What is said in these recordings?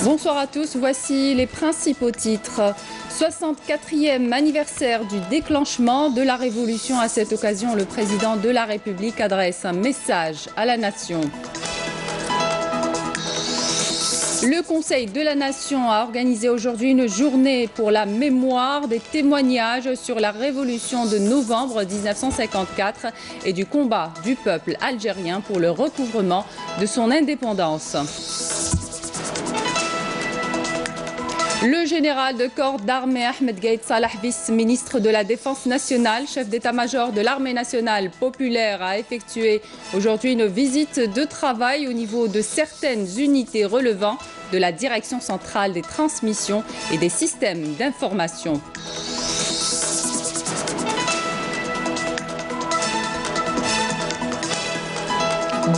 Bonsoir à tous, voici les principaux titres. 64e anniversaire du déclenchement de la Révolution. À cette occasion, le président de la République adresse un message à la nation. Le Conseil de la Nation a organisé aujourd'hui une journée pour la mémoire des témoignages sur la Révolution de novembre 1954 et du combat du peuple algérien pour le recouvrement de son indépendance. Le général de corps d'armée Ahmed Gaïd Salah, vice-ministre de la Défense nationale, chef d'état-major de l'armée nationale populaire, a effectué aujourd'hui une visite de travail au niveau de certaines unités relevant de la Direction centrale des transmissions et des systèmes d'information.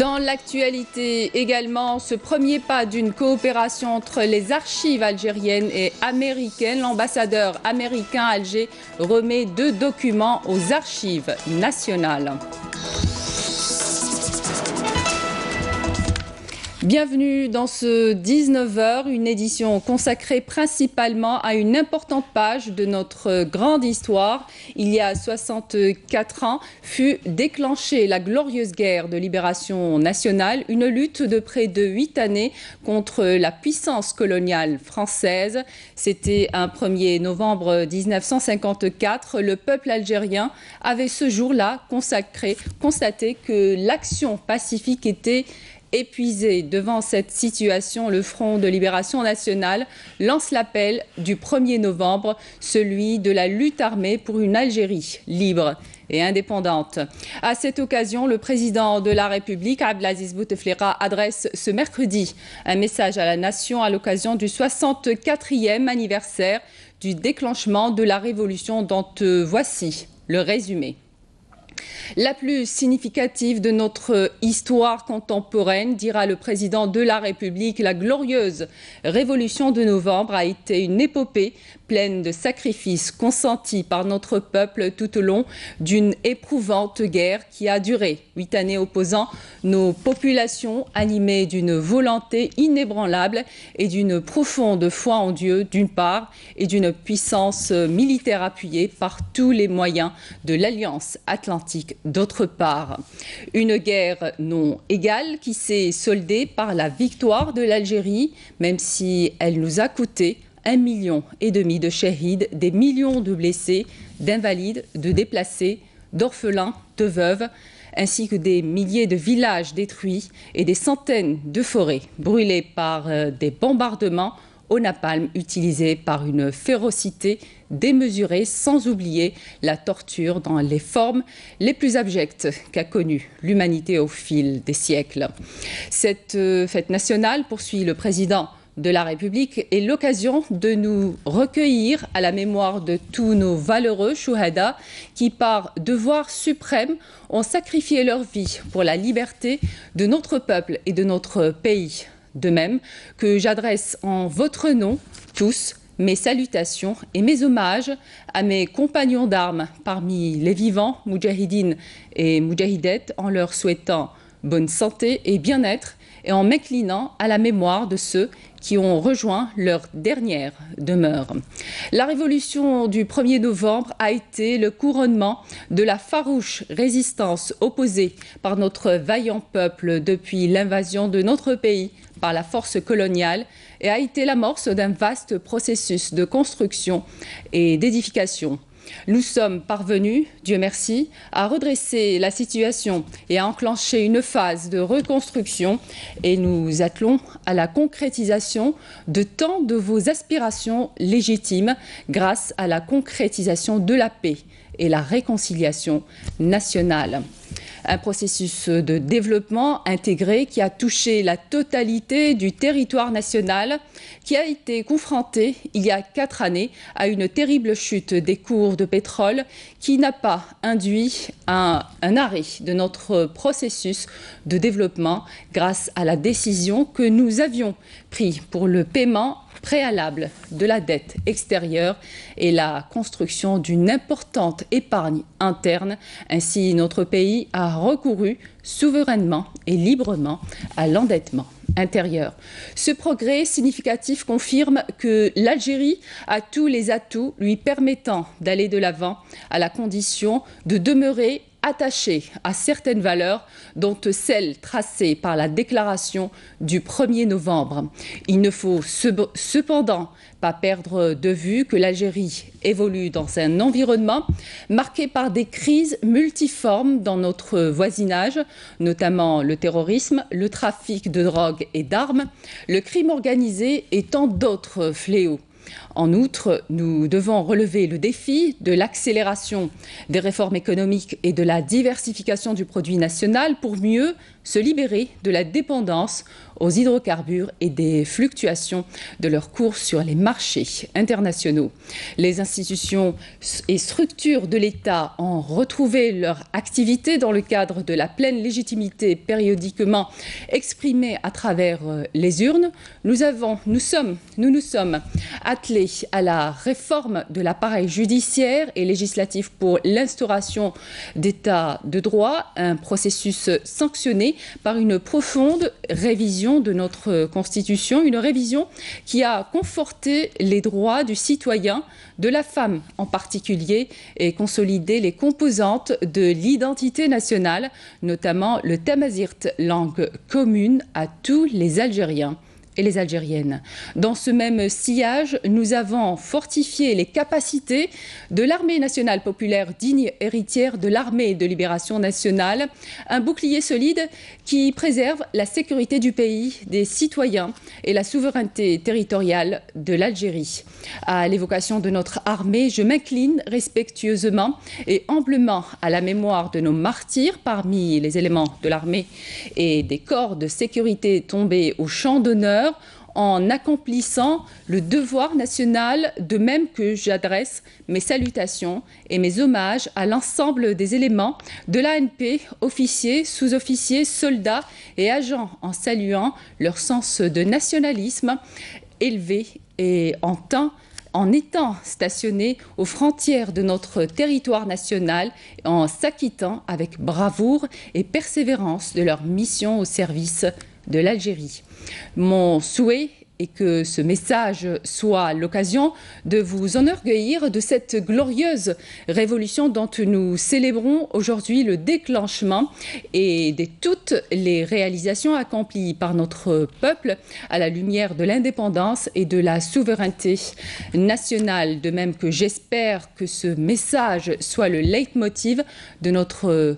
Dans l'actualité également, ce premier pas d'une coopération entre les archives algériennes et américaines. L'ambassadeur américain à Alger remet 2 documents aux archives nationales. Bienvenue dans ce 19h, une édition consacrée principalement à une importante page de notre grande histoire. Il y a 64 ans fut déclenchée la glorieuse guerre de libération nationale, une lutte de près de 8 années contre la puissance coloniale française. C'était un 1er novembre 1954. Le peuple algérien avait ce jour-là constaté que l'action pacifique était épuisé. Devant cette situation, le Front de libération nationale lance l'appel du 1er novembre, celui de la lutte armée pour une Algérie libre et indépendante. À cette occasion, le président de la République, Abdelaziz Bouteflika, adresse ce mercredi un message à la nation à l'occasion du 64e anniversaire du déclenchement de la Révolution, dont voici le résumé. La plus significative de notre histoire contemporaine, dira le président de la République, la glorieuse Révolution de novembre a été une épopée pleine de sacrifices consentis par notre peuple tout au long d'une éprouvante guerre qui a duré 8 années, opposant nos populations animées d'une volonté inébranlable et d'une profonde foi en Dieu d'une part et d'une puissance militaire appuyée par tous les moyens de l'Alliance atlantique d'autre part. Une guerre non égale qui s'est soldée par la victoire de l'Algérie, même si elle nous a coûté 1,5 million de shahids, des millions de blessés, d'invalides, de déplacés, d'orphelins, de veuves, ainsi que des milliers de villages détruits et des centaines de forêts brûlées par des bombardements au napalm utilisés par une férocité démesurée, sans oublier la torture dans les formes les plus abjectes qu'a connues l'humanité au fil des siècles. Cette fête nationale, poursuit le président de la République, est l'occasion de nous recueillir à la mémoire de tous nos valeureux chouhada qui, par devoir suprême, ont sacrifié leur vie pour la liberté de notre peuple et de notre pays. De même que j'adresse en votre nom tous mes salutations et mes hommages à mes compagnons d'armes parmi les vivants, moudjahidines et moudjahidettes, en leur souhaitant bonne santé et bien-être et en m'inclinant à la mémoire de ceux qui ont rejoint leur dernière demeure. La révolution du 1er novembre a été le couronnement de la farouche résistance opposée par notre vaillant peuple depuis l'invasion de notre pays par la force coloniale et a été l'amorce d'un vaste processus de construction et d'édification. Nous sommes parvenus, Dieu merci, à redresser la situation et à enclencher une phase de reconstruction et nous attelons à la concrétisation de tant de vos aspirations légitimes grâce à la concrétisation de la paix et la réconciliation nationale. Un processus de développement intégré qui a touché la totalité du territoire national, qui a été confronté il y a 4 années à une terrible chute des cours de pétrole qui n'a pas induit un arrêt de notre processus de développement grâce à la décision que nous avions prise pour le paiement préalable de la dette extérieure et la construction d'une importante épargne interne. Ainsi, notre pays a recouru souverainement et librement à l'endettement intérieure. Ce progrès significatif confirme que l'Algérie a tous les atouts lui permettant d'aller de l'avant, à la condition de demeurer attachée à certaines valeurs, dont celles tracées par la déclaration du 1er novembre. Il ne faut cependant pas perdre de vue que l'Algérie évolue dans un environnement marqué par des crises multiformes dans notre voisinage, notamment le terrorisme, le trafic de drogue et d'armes, le crime organisé et tant d'autres fléaux. En outre, nous devons relever le défi de l'accélération des réformes économiques et de la diversification du produit national pour mieux se libérer de la dépendance aux hydrocarbures et des fluctuations de leur cours sur les marchés internationaux. Les institutions et structures de l'État ont retrouvé leur activité dans le cadre de la pleine légitimité périodiquement exprimée à travers les urnes. Nous nous sommes attelés à la réforme de l'appareil judiciaire et législatif pour l'instauration d'état de droit, un processus sanctionné par une profonde révision de notre Constitution, une révision qui a conforté les droits du citoyen, de la femme en particulier, et consolidé les composantes de l'identité nationale, notamment le tamazight, langue commune à tous les Algériens et les Algériennes. Dans ce même sillage, nous avons fortifié les capacités de l'Armée nationale populaire, digne héritière de l'Armée de libération nationale, un bouclier solide qui préserve la sécurité du pays, des citoyens et la souveraineté territoriale de l'Algérie. À l'évocation de notre armée, je m'incline respectueusement et humblement à la mémoire de nos martyrs parmi les éléments de l'armée et des corps de sécurité tombés au champ d'honneur, en accomplissant le devoir national, de même que j'adresse mes salutations et mes hommages à l'ensemble des éléments de l'ANP, officiers, sous-officiers, soldats et agents, en saluant leur sens de nationalisme élevé et en étant stationnés aux frontières de notre territoire national, en s'acquittant avec bravoure et persévérance de leur mission au service de l'Algérie. Mon souhait est que ce message soit l'occasion de vous enorgueillir de cette glorieuse révolution dont nous célébrons aujourd'hui le déclenchement et de toutes les réalisations accomplies par notre peuple à la lumière de l'indépendance et de la souveraineté nationale. De même que j'espère que ce message soit le leitmotiv de notre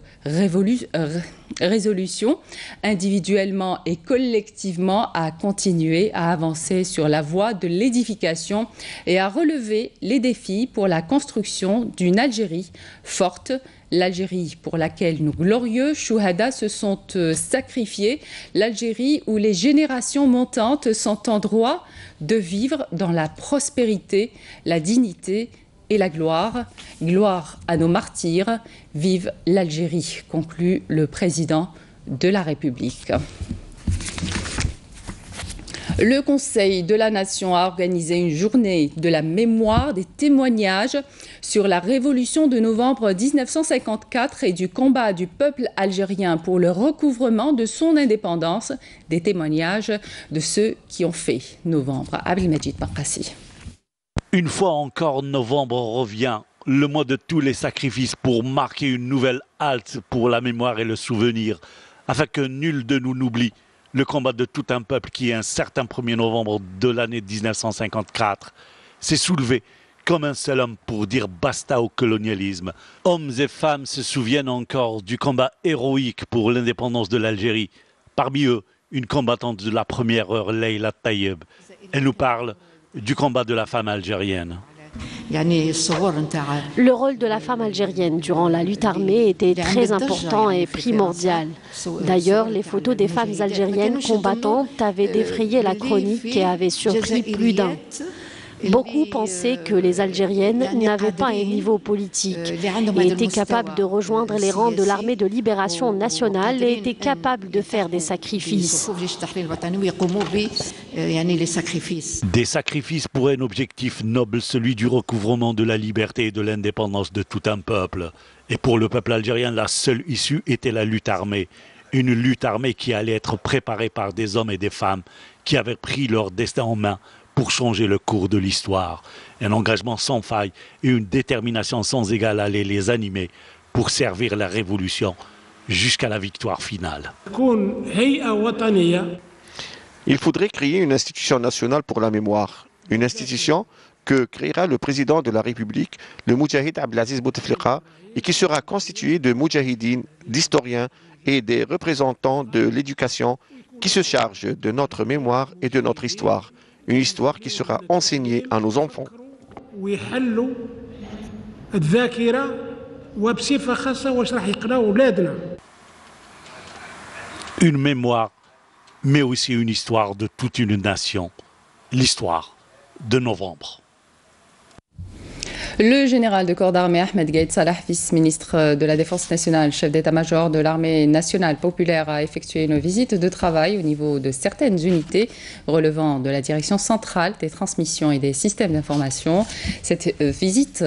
résolution, individuellement et collectivement, à continuer à avancer sur la voie de l'édification et à relever les défis pour la construction d'une Algérie forte, l'Algérie pour laquelle nos glorieux chouhadas se sont sacrifiés, l'Algérie où les générations montantes sont en droit de vivre dans la prospérité, la dignité et la gloire. Gloire à nos martyrs. Vive l'Algérie, conclut le président de la République. Le Conseil de la Nation a organisé une journée de la mémoire des témoignages sur la révolution de novembre 1954 et du combat du peuple algérien pour le recouvrement de son indépendance, des témoignages de ceux qui ont fait novembre. Abdelmajid Bakassi. Une fois encore, novembre revient, le mois de tous les sacrifices pour marquer une nouvelle halte pour la mémoire et le souvenir, afin que nul de nous n'oublie le combat de tout un peuple qui, un certain 1er novembre de l'année 1954, s'est soulevé comme un seul homme pour dire basta au colonialisme. Hommes et femmes se souviennent encore du combat héroïque pour l'indépendance de l'Algérie. Parmi eux, une combattante de la première heure, Leïla Taïeb. Elle nous parle du combat de la femme algérienne. Le rôle de la femme algérienne durant la lutte armée était très important et primordial. D'ailleurs, les photos des femmes algériennes combattantes avaient défrayé la chronique et avaient surpris plus d'un. Beaucoup pensaient que les Algériennes n'avaient pas un niveau politique et étaient capables de rejoindre les rangs de l'armée de libération nationale et étaient capables de faire des sacrifices. Des sacrifices pour un objectif noble, celui du recouvrement de la liberté et de l'indépendance de tout un peuple. Et pour le peuple algérien, la seule issue était la lutte armée. Une lutte armée qui allait être préparée par des hommes et des femmes qui avaient pris leur destin en main pour changer le cours de l'histoire. Un engagement sans faille et une détermination sans égale allaient les animer pour servir la révolution jusqu'à la victoire finale. Il faudrait créer une institution nationale pour la mémoire, une institution que créera le président de la République, le Moudjahid Abdelaziz Bouteflika, et qui sera constituée de moudjahidines, d'historiens et des représentants de l'éducation qui se chargent de notre mémoire et de notre histoire. Une histoire qui sera enseignée à nos enfants. Une mémoire, mais aussi une histoire de toute une nation, l'histoire de novembre. Le général de corps d'armée Ahmed Gaïd Salah, vice-ministre de la Défense nationale, chef d'état-major de l'armée nationale populaire, a effectué une visite de travail au niveau de certaines unités relevant de la direction centrale des transmissions et des systèmes d'information. Cette visite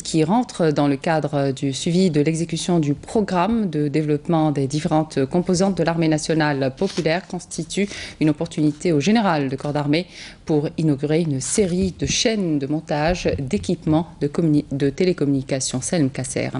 qui rentre dans le cadre du suivi de l'exécution du programme de développement des différentes composantes de l'armée nationale populaire constitue une opportunité au général de corps d'armée pour inaugurer une série de chaînes de montage d'équipements de télécommunications. Selm Kasser.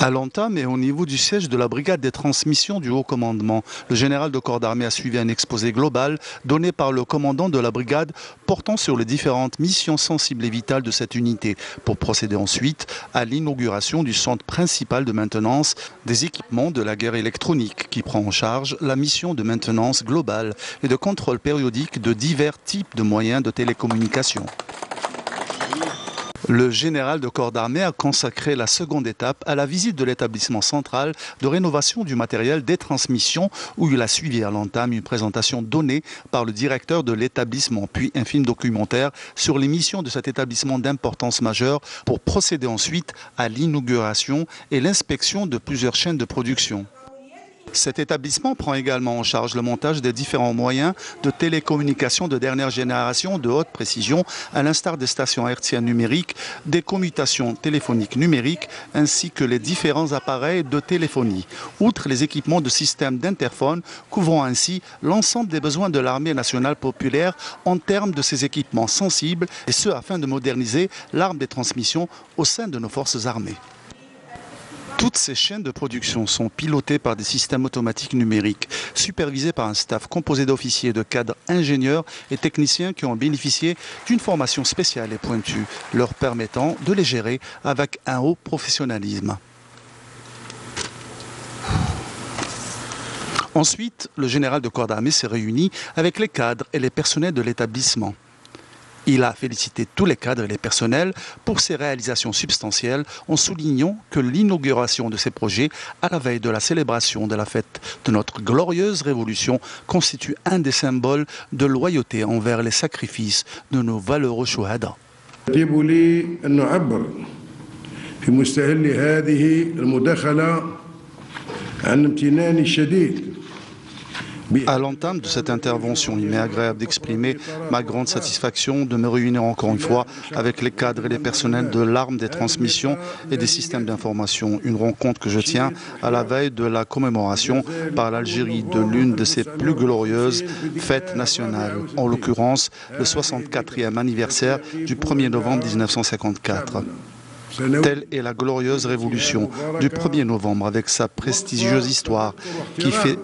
À l'entame et au niveau du siège de la brigade des transmissions du haut commandement, le général de corps d'armée a suivi un exposé global donné par le commandant de la brigade portant sur les différentes missions sensibles et vitales de cette unité pour procéder ensuite à l'inauguration du centre principal de maintenance des équipements de la guerre électronique qui prend en charge la mission de maintenance globale et de contrôle périodique de divers types de moyens de télécommunication. Le général de corps d'armée a consacré la seconde étape à la visite de l'établissement central de rénovation du matériel des transmissions où il a suivi à l'entame une présentation donnée par le directeur de l'établissement, puis un film documentaire sur les missions de cet établissement d'importance majeure pour procéder ensuite à l'inauguration et l'inspection de plusieurs chaînes de production. Cet établissement prend également en charge le montage des différents moyens de télécommunication de dernière génération de haute précision, à l'instar des stations hertziennes numériques, des commutations téléphoniques numériques, ainsi que les différents appareils de téléphonie. Outre les équipements de systèmes d'interphone, couvrant ainsi l'ensemble des besoins de l'armée nationale populaire en termes de ces équipements sensibles, et ce afin de moderniser l'arme des transmissions au sein de nos forces armées. Toutes ces chaînes de production sont pilotées par des systèmes automatiques numériques, supervisés par un staff composé d'officiers, de cadres, ingénieurs et techniciens qui ont bénéficié d'une formation spéciale et pointue, leur permettant de les gérer avec un haut professionnalisme. Ensuite, le général de corps d'armée s'est réuni avec les cadres et les personnels de l'établissement. Il a félicité tous les cadres et les personnels pour ces réalisations substantielles en soulignant que l'inauguration de ces projets à la veille de la célébration de la fête de notre glorieuse révolution constitue un des symboles de loyauté envers les sacrifices de nos valeureux chouhada. À l'entame de cette intervention, il m'est agréable d'exprimer ma grande satisfaction de me réunir encore une fois avec les cadres et les personnels de l'arme des transmissions et des systèmes d'information. Une rencontre que je tiens à la veille de la commémoration par l'Algérie de l'une de ses plus glorieuses fêtes nationales, en l'occurrence le 64e anniversaire du 1er novembre 1954. Telle est la glorieuse révolution du 1er novembre avec sa prestigieuse histoire qui fait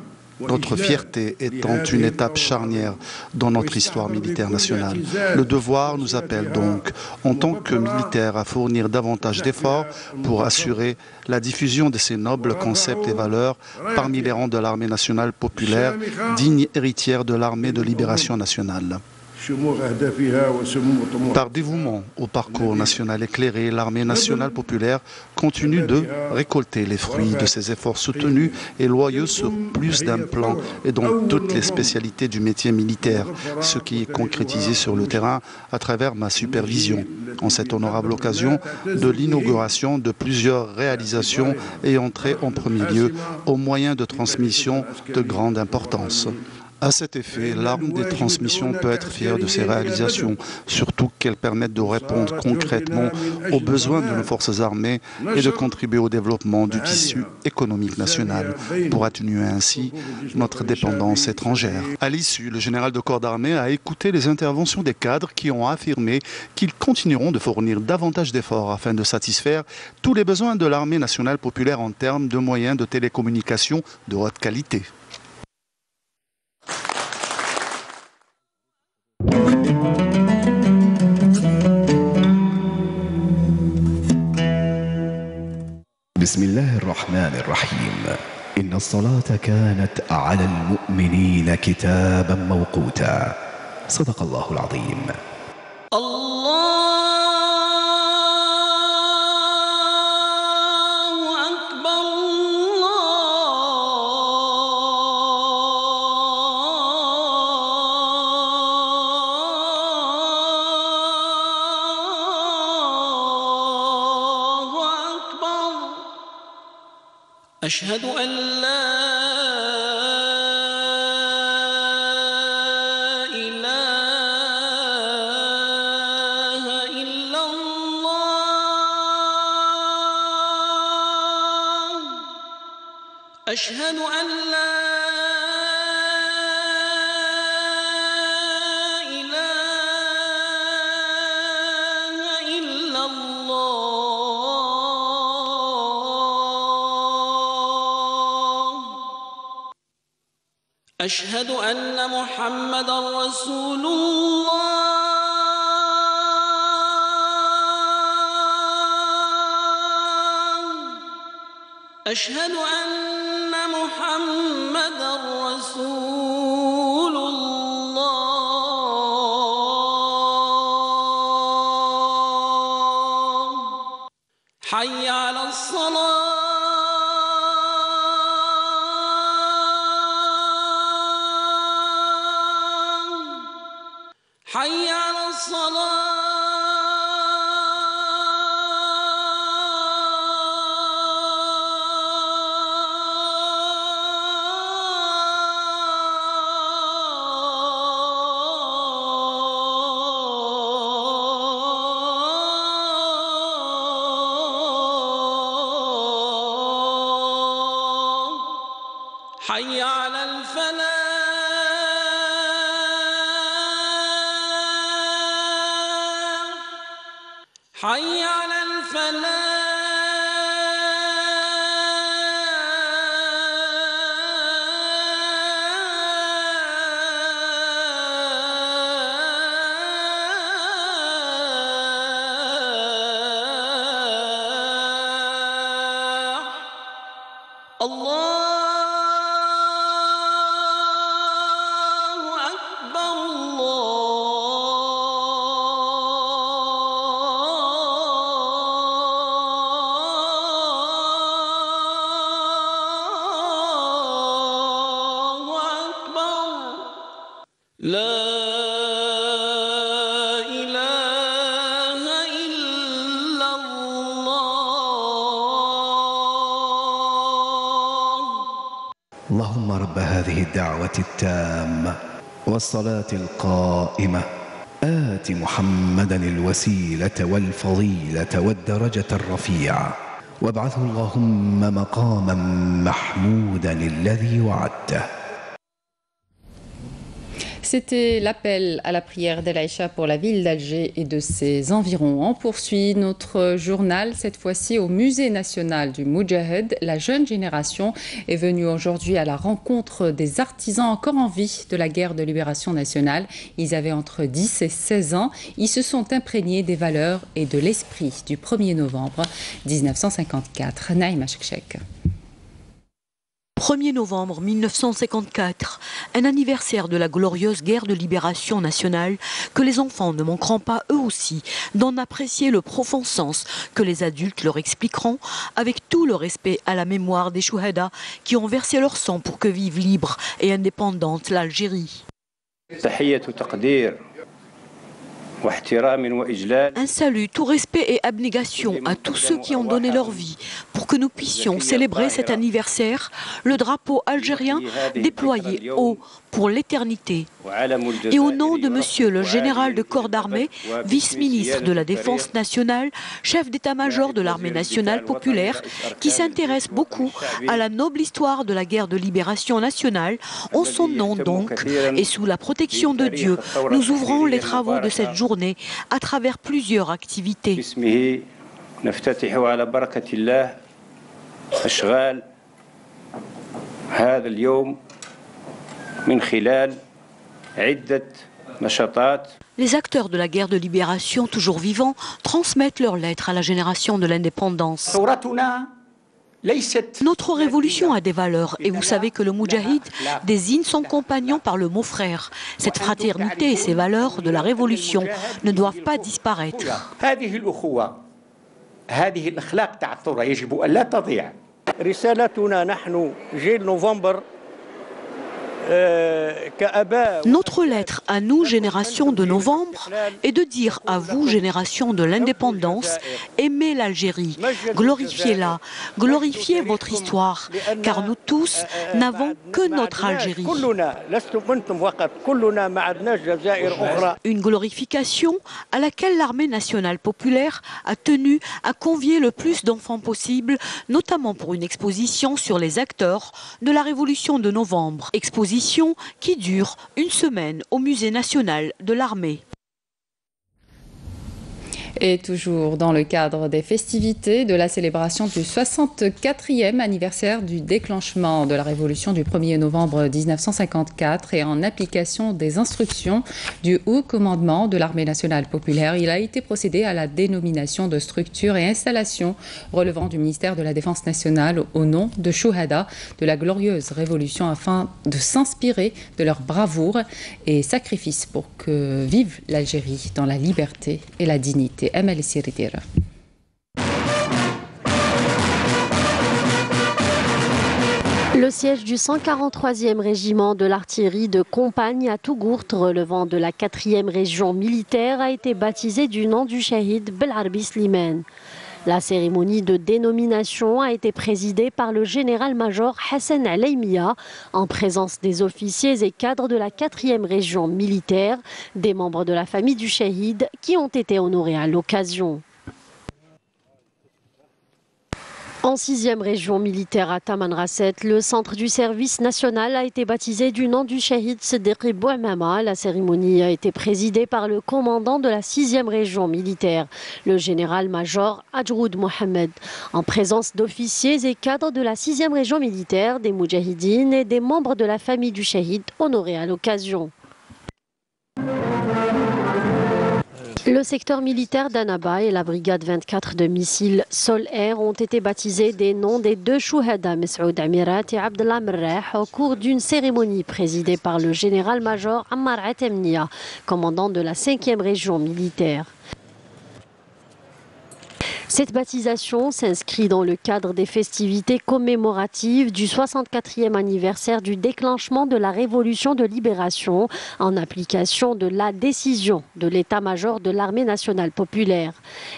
notre fierté étant une étape charnière dans notre histoire militaire nationale. Le devoir nous appelle donc, en tant que militaires, à fournir davantage d'efforts pour assurer la diffusion de ces nobles concepts et valeurs parmi les rangs de l'armée nationale populaire, digne héritière de l'armée de libération nationale. Par dévouement au parcours national éclairé, l'armée nationale populaire continue de récolter les fruits de ses efforts soutenus et loyaux sur plus d'un plan et dans toutes les spécialités du métier militaire, ce qui est concrétisé sur le terrain à travers ma supervision. En cette honorable occasion de l'inauguration de plusieurs réalisations ayant trait en premier lieu aux moyens de transmission de grande importance. À cet effet, l'arme des transmissions peut être fière de ses réalisations, surtout qu'elles permettent de répondre concrètement aux besoins de nos forces armées et de contribuer au développement du tissu économique national pour atténuer ainsi notre dépendance étrangère. À l'issue, le général de corps d'armée a écouté les interventions des cadres qui ont affirmé qu'ils continueront de fournir davantage d'efforts afin de satisfaire tous les besoins de l'armée nationale populaire en termes de moyens de télécommunication de haute qualité. بسم الله الرحمن الرحيم إن الصلاة كانت على المؤمنين كتابا موقوتا صدق الله العظيم. أشهد أن لا إله إلا الله أشهد أن لا أشهد أن محمدًا رسول الله أشهد أن محمدًا رسول الله حي على الصلاة حي على الصلاة حي على الفلاح حي على الفلاح الله أكبر لا إله إلا الله اللهم رب هذه الدعوة التامة والصلاة القائمة آت محمدا الوسيلة والفضيلة والدرجة الرفيعة وابعثه اللهم مقاما محمودا الذي وعدته. C'était l'appel à la prière d'El-Aïcha pour la ville d'Alger et de ses environs. On poursuit notre journal, cette fois-ci au Musée national du Moudjahid. La jeune génération est venue aujourd'hui à la rencontre des artisans encore en vie de la guerre de libération nationale. Ils avaient entre 10 et 16 ans. Ils se sont imprégnés des valeurs et de l'esprit du 1er novembre 1954. Naïma Chekchek. 1er novembre 1954, un anniversaire de la glorieuse guerre de libération nationale que les enfants ne manqueront pas eux aussi d'en apprécier le profond sens que les adultes leur expliqueront avec tout le respect à la mémoire des chouhadas qui ont versé leur sang pour que vive libre et indépendante l'Algérie. Un salut, tout respect et abnégation à tous ceux qui ont donné leur vie pour que nous puissions célébrer cet anniversaire, le drapeau algérien déployé haut pour l'éternité. Et au nom de Monsieur le général de corps d'armée, vice-ministre de la Défense nationale, chef d'état-major de l'armée nationale populaire, qui s'intéresse beaucoup à la noble histoire de la guerre de libération nationale, en son nom donc, et sous la protection de Dieu, nous ouvrons les travaux de cette journée à travers plusieurs activités. Les acteurs de la guerre de libération, toujours vivants, transmettent leurs lettres à la génération de l'indépendance. Notre révolution a des valeurs et vous savez que le Moudjahid désigne son compagnon par le mot frère. Cette fraternité et ces valeurs de la révolution ne doivent pas disparaître. Notre lettre à nous, génération de novembre, est de dire à vous, génération de l'indépendance, aimez l'Algérie, glorifiez-la, glorifiez votre histoire, car nous tous n'avons que notre Algérie. Une glorification à laquelle l'armée nationale populaire a tenu à convier le plus d'enfants possible, notamment pour une exposition sur les acteurs de la Révolution de novembre. Exposition qui dure une semaine au Musée national de l'armée. Et toujours dans le cadre des festivités de la célébration du 64e anniversaire du déclenchement de la révolution du 1er novembre 1954 et en application des instructions du haut commandement de l'armée nationale populaire, il a été procédé à la dénomination de structures et installations relevant du ministère de la Défense nationale au nom de Chouhada de la glorieuse révolution afin de s'inspirer de leur bravoure et sacrifice pour que vive l'Algérie dans la liberté et la dignité. Le siège du 143e régiment de l'artillerie de Compagne à Tougourt, relevant de la 4e région militaire, a été baptisé du nom du Shahid Belarbi Slimane. La cérémonie de dénomination a été présidée par le général-major Hassan Alaimia, en présence des officiers et cadres de la 4e région militaire, des membres de la famille du Shahid qui ont été honorés à l'occasion. En 6e région militaire à Tamanrasset, le centre du service national a été baptisé du nom du Shahid Siddiqi Bouamama. La cérémonie a été présidée par le commandant de la 6e région militaire, le général-major Ajroud Mohamed, en présence d'officiers et cadres de la 6e région militaire, des Moudjahidines et des membres de la famille du Shahid honorés à l'occasion. Le secteur militaire d'Annaba et la brigade 24 de missiles sol-air ont été baptisés des noms des deux chouhada, Messoud Amirat et Abdallah Merrah, au cours d'une cérémonie présidée par le général-major Ammar Atemnia, commandant de la 5e région militaire. Cette baptisation s'inscrit dans le cadre des festivités commémoratives du 64e anniversaire du déclenchement de la Révolution de libération en application de la décision de l'état-major de l'armée nationale populaire.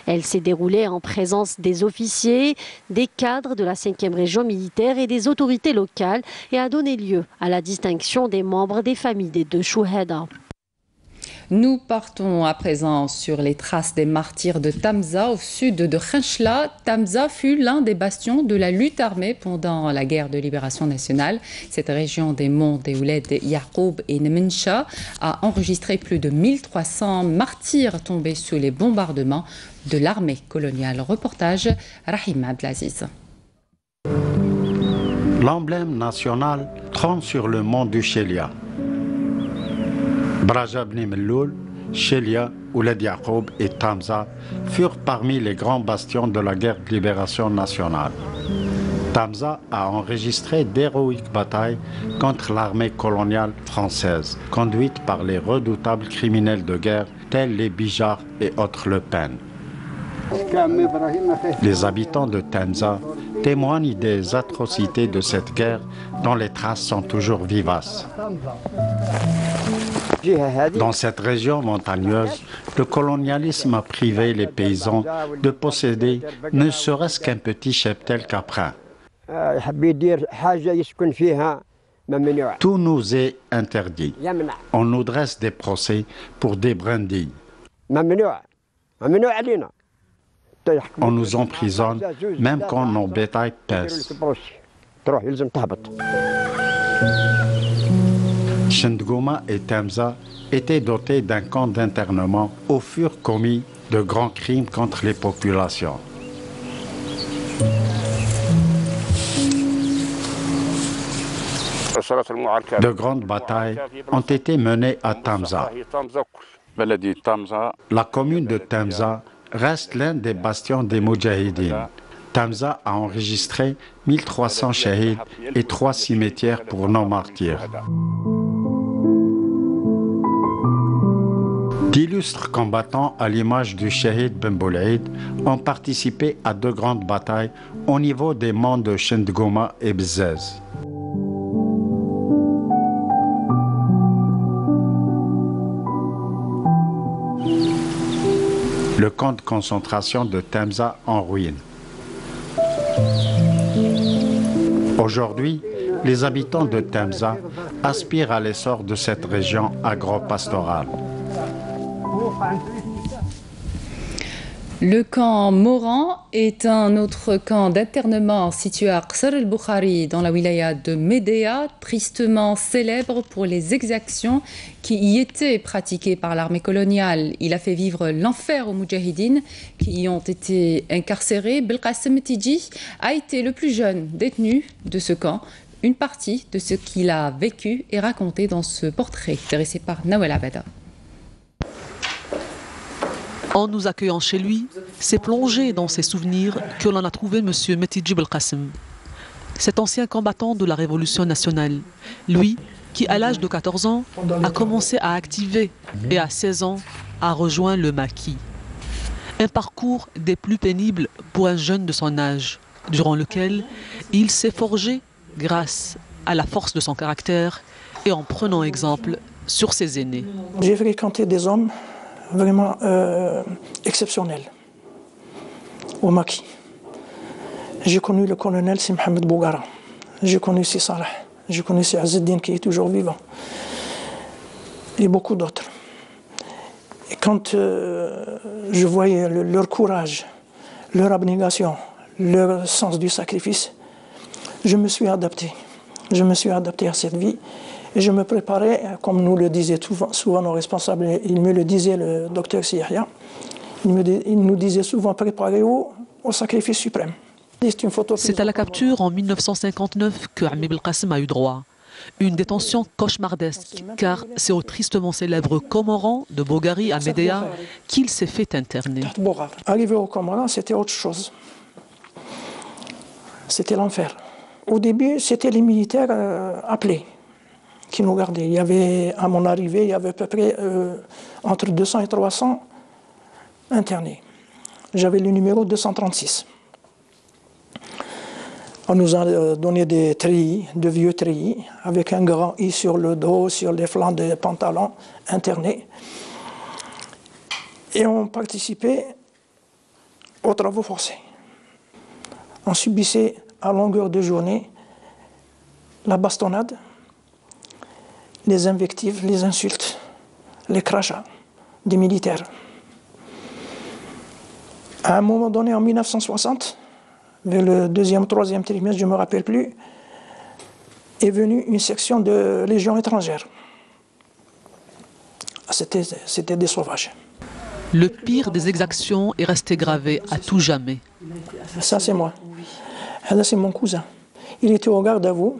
Elle s'est déroulée en présence des officiers, des cadres de la 5e région militaire et des autorités locales et a donné lieu à la distinction des membres des familles des deux chouhada. Nous partons à présent sur les traces des martyrs de Tamza au sud de Khenchla. Tamza fut l'un des bastions de la lutte armée pendant la guerre de libération nationale. Cette région des monts des Ouled, Yaqoub et Nemensha a enregistré plus de 1300 martyrs tombés sous les bombardements de l'armée coloniale. Reportage Rahim Abdelaziz. L'emblème national trône sur le mont du Chelia. Braja Bni Melloul, Chelia, Ouled Yaqoub et Tamza furent parmi les grands bastions de la guerre de libération nationale. Tamza a enregistré d'héroïques batailles contre l'armée coloniale française, conduite par les redoutables criminels de guerre tels les Bijards et autres Le Pen. Les habitants de Tamza témoignent des atrocités de cette guerre dont les traces sont toujours vivaces. Dans cette région montagneuse, le colonialisme a privé les paysans de posséder ne serait-ce qu'un petit cheptel caprin. Tout nous est interdit. On nous dresse des procès pour des brindilles. On nous emprisonne même quand nos bétails pèsent. Chendgouma et Temza étaient dotés d'un camp d'internement où furent commis de grands crimes contre les populations. De grandes batailles ont été menées à Tamza. La commune de Tamza reste l'un des bastions des Moudjahidines. Tamza a enregistré 1300 shahids et 3 cimetières pour nos martyrs. D'illustres combattants à l'image du shahid Ben Boulaïd ont participé à 2 grandes batailles au niveau des monts de Chendgouma et Bzez. Le camp de concentration de Temza en ruine. Aujourd'hui, les habitants de Temza aspirent à l'essor de cette région agro-pastorale. Le camp Moran est un autre camp d'internement situé à Qsar el-Bukhari dans la wilaya de Médéa, tristement célèbre pour les exactions qui y étaient pratiquées par l'armée coloniale. Il a fait vivre l'enfer aux Moudjahidines qui y ont été incarcérés. Belkacem Tidji a été le plus jeune détenu de ce camp. Une partie de ce qu'il a vécu est racontée dans ce portrait dressé par Nawel Abada. En nous accueillant chez lui, c'est plongé dans ses souvenirs que l'on a trouvé M. Metidji Belkacem. Cet ancien combattant de la Révolution nationale, lui qui à l'âge de 14 ans a commencé à activer et à 16 ans a rejoint le maquis. Un parcours des plus pénibles pour un jeune de son âge, durant lequel il s'est forgé grâce à la force de son caractère et en prenant exemple sur ses aînés. J'ai fréquenté des hommes vraiment exceptionnel au maquis. J'ai connu le colonel Si Mohamed Bougara, j'ai connu Si Salah, j'ai connu Si Azzeddine qui est toujours vivant, et beaucoup d'autres. Et quand je voyais leur courage, leur abnégation, leur sens du sacrifice, je me suis adapté. Je me suis adapté à cette vie. Et je me préparais, comme nous le disaient souvent nos responsables, il me le disait le docteur Siyahia, il nous disait souvent préparez-vous au sacrifice suprême. C'est à la capture en 1959 que Ammi Belkacem a eu droit. Une détention cauchemardesque, car c'est au tristement célèbre Comoran de Bogari à Médéa qu'il s'est fait interner. Arrivé au Comoran, c'était autre chose. C'était l'enfer. Au début, c'était les militaires appelés qui nous gardaient. Il y avait, à mon arrivée, il y avait à peu près entre 200 et 300 internés. J'avais le numéro 236. On nous a donné des treillis, de vieux treillis, avec un grand I sur le dos, sur les flancs des pantalons, internés. Et on participait aux travaux forcés. On subissait à longueur de journée la bastonnade, les invectives, les insultes, les crachats des militaires. À un moment donné, en 1960, vers le 2e, 3e trimestre, je ne me rappelle plus, est venue une section de Légion étrangère. C'était des sauvages. Le pire des exactions est resté gravé à tout jamais. Ça, c'est moi. Ça, c'est mon cousin. Il était au garde à vous,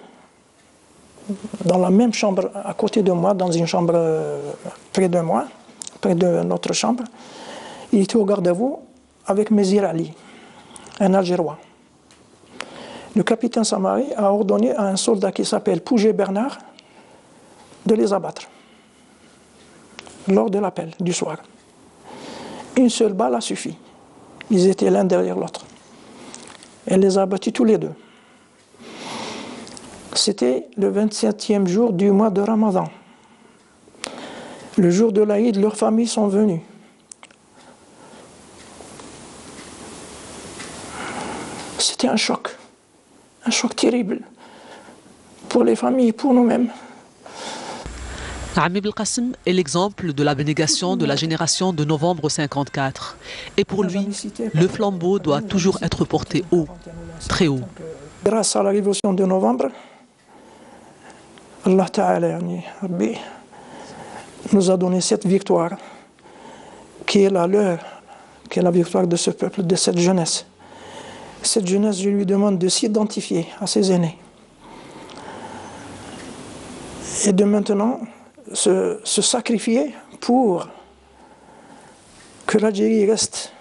dans la même chambre à côté de moi, dans une chambre près de moi, près de notre chambre. Il était au garde à vous avec Mézir Ali, un Algérois. Le capitaine Samari a ordonné à un soldat qui s'appelle Pouget Bernard de les abattre lors de l'appel du soir. Une seule balle a suffi. Ils étaient l'un derrière l'autre. Elle les a abattus tous les deux. C'était le 27e jour du mois de Ramadan. Le jour de l'Aïd, leurs familles sont venues. C'était un choc terrible pour les familles et pour nous-mêmes. Ami Belkacem est l'exemple de l'abnégation de la génération de novembre 54. Et pour lui, le flambeau doit toujours être porté haut, très haut. Grâce à la révolution de novembre, Allah Ta'ala nous a donné cette victoire, qui est la leur, qui est la victoire de ce peuple, de cette jeunesse. Cette jeunesse, je lui demande de s'identifier à ses aînés. Et de maintenant se sacrifier pour que l'Algérie reste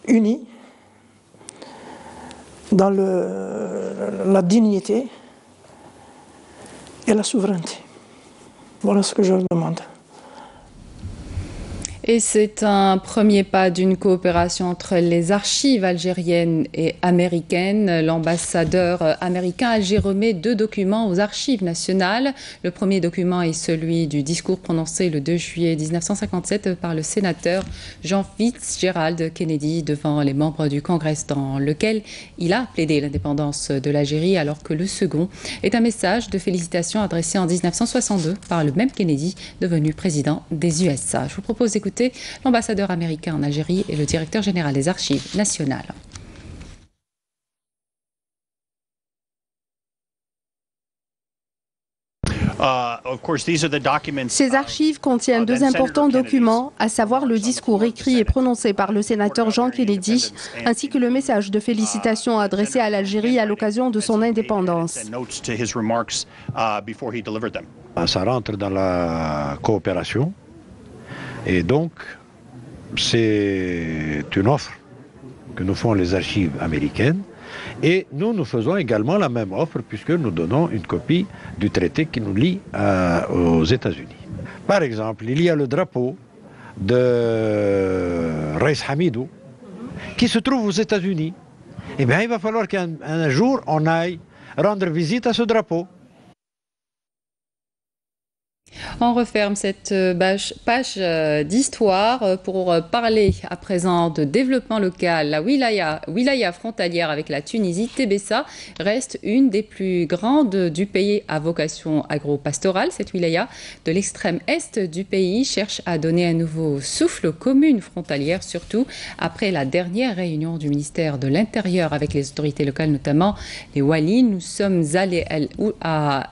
unie dans la dignité et la souveraineté. Voilà ce que je leur demande. Et c'est un premier pas d'une coopération entre les archives algériennes et américaines. L'ambassadeur américain à Alger remet 2 documents aux archives nationales. Le premier document est celui du discours prononcé le 2 juillet 1957 par le sénateur John Fitzgerald Kennedy devant les membres du Congrès, dans lequel il a plaidé l'indépendance de l'Algérie, alors que le second est un message de félicitations adressé en 1962 par le même Kennedy, devenu président des USA. Je vous propose d'écouter l'ambassadeur américain en Algérie et le directeur général des archives nationales. Ces archives contiennent 2 importants documents, à savoir le discours écrit et prononcé par le sénateur Jean Kennedy, ainsi que le message de félicitations adressé à l'Algérie à l'occasion de son indépendance. Ça rentre dans la coopération et donc c'est une offre que nous font les archives américaines. Et nous faisons également la même offre puisque nous donnons une copie du traité qui nous lie aux États-Unis. Par exemple, il y a le drapeau de Reis Hamidou qui se trouve aux États-Unis. Eh bien, il va falloir qu'un jour on aille rendre visite à ce drapeau. On referme cette page d'histoire pour parler à présent de développement local. La wilaya frontalière avec la Tunisie, Tébessa, reste une des plus grandes du pays à vocation agro-pastorale. Cette wilaya de l'extrême est du pays cherche à donner un nouveau souffle aux communes frontalières, surtout après la dernière réunion du ministère de l'Intérieur avec les autorités locales, notamment les Walis. Nous sommes allés à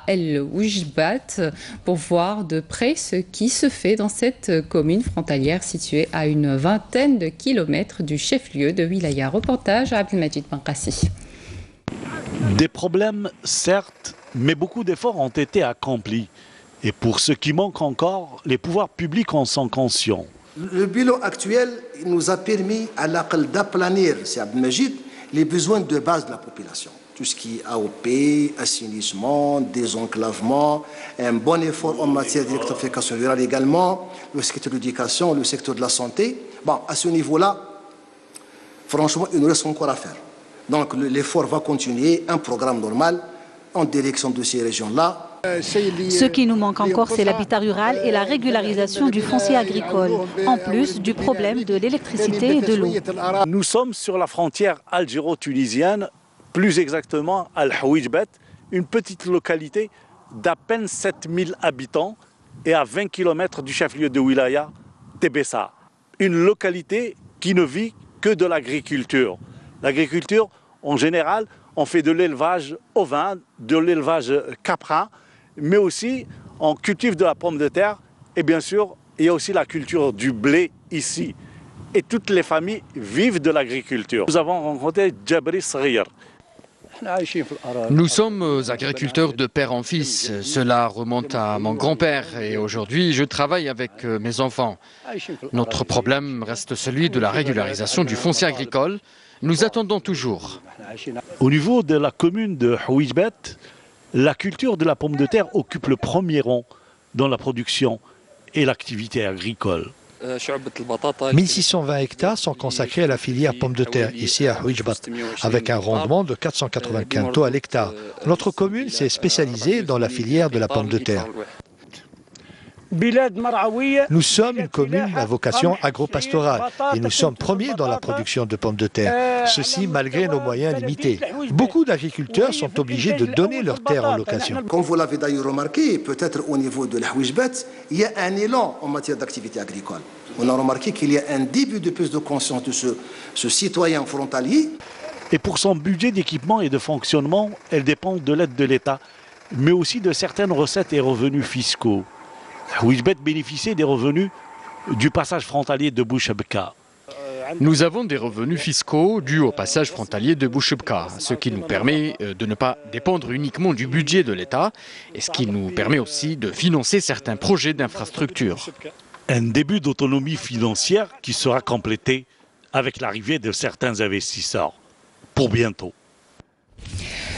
El Oujbat pour voir de près ce qui se fait dans cette commune frontalière située à une vingtaine de kilomètres du chef-lieu de wilaya. Reportage à Abdelmajid Bankassi. Des problèmes, certes, mais beaucoup d'efforts ont été accomplis. Et pour ce qui manque encore, les pouvoirs publics en sont conscients. Le bilan actuel nous a permis à l'AQL d'aplanir, c'est Abdelmajid, les besoins de base de la population. Tout ce qui est AOP, assainissement, désenclavement, un bon effort en matière d'électrification rurale également, le secteur de l'éducation, le secteur de la santé. Bon, à ce niveau-là, franchement, il nous reste encore à faire. Donc l'effort va continuer, un programme normal en direction de ces régions-là. Ce qui nous manque encore, c'est l'habitat rural et la régularisation du foncier agricole, en plus du problème de l'électricité et de l'eau. Nous sommes sur la frontière algéro-tunisienne, plus exactement Al-Houijbet, une petite localité d'à peine 7000 habitants et à 20 km du chef-lieu de wilaya, Tébessa. Une localité qui ne vit que de l'agriculture. L'agriculture, en général, on fait de l'élevage ovin, de l'élevage caprin, mais aussi on cultive de la pomme de terre et bien sûr, il y a aussi la culture du blé ici. Et toutes les familles vivent de l'agriculture. Nous avons rencontré Djabri Sghir. Nous sommes agriculteurs de père en fils. Cela remonte à mon grand-père et aujourd'hui je travaille avec mes enfants. Notre problème reste celui de la régularisation du foncier agricole. Nous attendons toujours. Au niveau de la commune de Houijbet, la culture de la pomme de terre occupe le premier rang dans la production et l'activité agricole. 1620 hectares sont consacrés à la filière pommes de terre, ici à Huijbat, avec un rendement de 480 quintaux à l'hectare. Notre commune s'est spécialisée dans la filière de la pomme de terre. Nous sommes une commune à vocation agro-pastorale et nous sommes premiers dans la production de pommes de terre. Ceci malgré nos moyens limités. Beaucoup d'agriculteurs sont obligés de donner leurs terres en location. Comme vous l'avez d'ailleurs remarqué, peut-être au niveau de la Huijbat, il y a un élan en matière d'activité agricole. On a remarqué qu'il y a un début de prise de conscience de ce citoyen frontalier. Et pour son budget d'équipement et de fonctionnement, elle dépend de l'aide de l'État, mais aussi de certaines recettes et revenus fiscaux. Huijbat bénéficiait des revenus du passage frontalier de Bouchebka. Nous avons des revenus fiscaux dus au passage frontalier de Bouchebka, ce qui nous permet de ne pas dépendre uniquement du budget de l'État et ce qui nous permet aussi de financer certains projets d'infrastructure. Un début d'autonomie financière qui sera complété avec l'arrivée de certains investisseurs. Pour bientôt.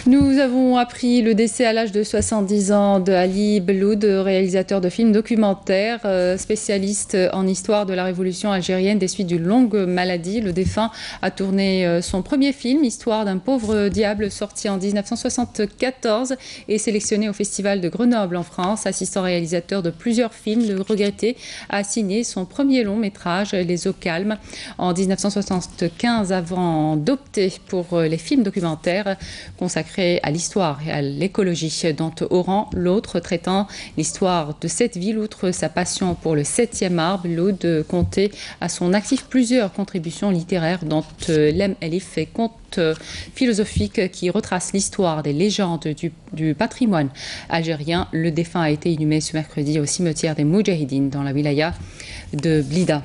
Nous avons appris le décès à l'âge de 70 ans de Ali Beloud, réalisateur de films documentaires, spécialiste en histoire de la révolution algérienne des suites d'une longue maladie. Le défunt a tourné son premier film, Histoire d'un pauvre diable, sorti en 1974 et sélectionné au Festival de Grenoble en France. Assistant réalisateur de plusieurs films, le regretté a signé son premier long métrage, Les eaux calmes, en 1975 avant d'opter pour les films documentaires consacrés à l'histoire et à l'écologie, dont Oran, l'autre, traitant l'histoire de cette ville. Outre sa passion pour le 7e art, Beloud comptait à son actif plusieurs contributions littéraires, dont Lem Elif et contes philosophiques qui retracent l'histoire des légendes du patrimoine algérien. Le défunt a été inhumé ce mercredi au cimetière des Moudjahidines dans la wilaya de Blida.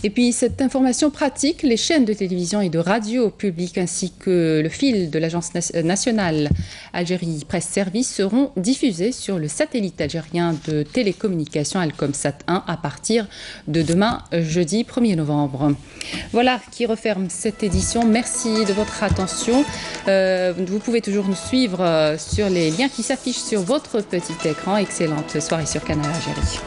Et puis cette information pratique, les chaînes de télévision et de radio publiques ainsi que le fil de l'Agence nationale Algérie Presse Service seront diffusés sur le satellite algérien de télécommunication Alcomsat 1 à partir de demain, jeudi 1er novembre. Voilà qui referme cette édition. Merci de votre attention. Vous pouvez toujours nous suivre sur les liens qui s'affichent sur votre petit écran. Excellente soirée sur Canal Algérie.